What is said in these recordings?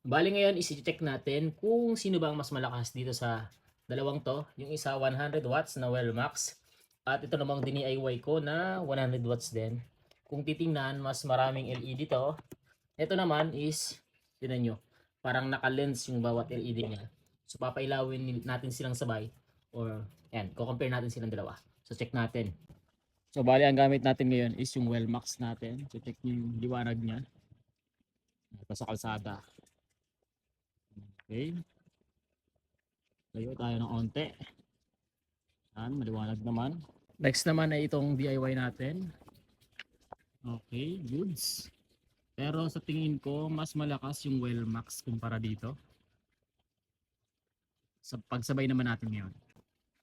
Bale ngayon isi-check natin kung sino ba ang mas malakas dito sa dalawang 'to, yung isa 100 watts na well max at ito namang DIY ko na 100 watts din. Kung titingnan mas maraming LED 'to, ito naman is tignan niyo, parang naka-lens yung bawat LED niya. So papailawin natin silang sabay or ayan, ko-compare natin silang dalawa. So check natin. So bale ang gamit natin ngayon is yung well max natin. So check niyo yung liwanag niya. Ito sa kalsada. Okay. Layo tayo ng onte. Yan, maliwanag naman. Next naman ay itong DIY natin. Okay, goods. Pero sa tingin ko, mas malakas yung well max kumpara dito. Sa pagsabay naman natin ngayon.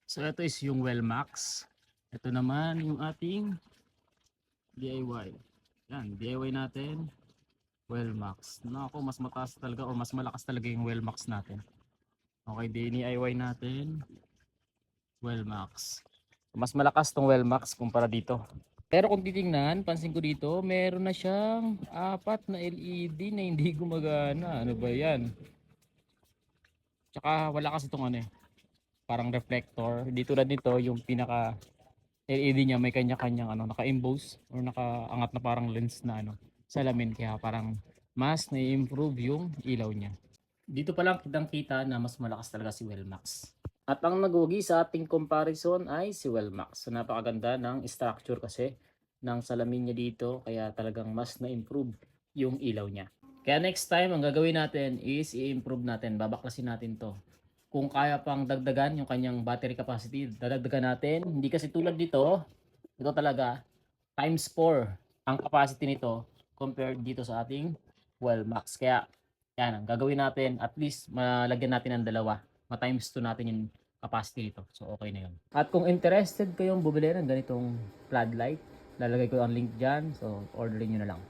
So ito is yung well max. Ito naman yung ating DIY. Yan, DIY natin. Well max. Nako, mas mataas talaga o mas malakas talaga yung well max natin. Okay, DIY natin. Well max. Mas malakas tong well max kumpara dito. Pero kung titingnan, pansin ko dito, meron na siyang apat na LED na hindi gumagana. Ano ba yan? Tsaka wala kasi itong ano eh, parang reflector. Di tulad nito, yung pinaka LED niya may kanya-kanyang ano, naka-emboss or nakaangat na parang lens na ano, salamin. Kaya parang mas na-improve yung ilaw niya. Dito pa lang kitang-kita na mas malakas talaga si Wellmax. At ang nagugi sa ating comparison ay si Wellmax. So napakaganda ng structure kasi ng salamin niya dito kaya talagang mas na-improve yung ilaw niya. Kaya next time ang gagawin natin is i-improve natin, babaklasin natin to. Kung kaya pang dagdagan yung kanyang battery capacity, dadagdagan natin. Hindi kasi tulad dito, ito talaga times 4 ang capacity nito compared dito sa ating Wellmax. Kaya yan, ang gagawin natin, at least malagyan natin ng dalawa. Ma-times 2 natin yung capacity nito. So okay na yun. At kung interested kayong bumili ng ganitong floodlight, lalagay ko ang link dyan. So orderin nyo na lang.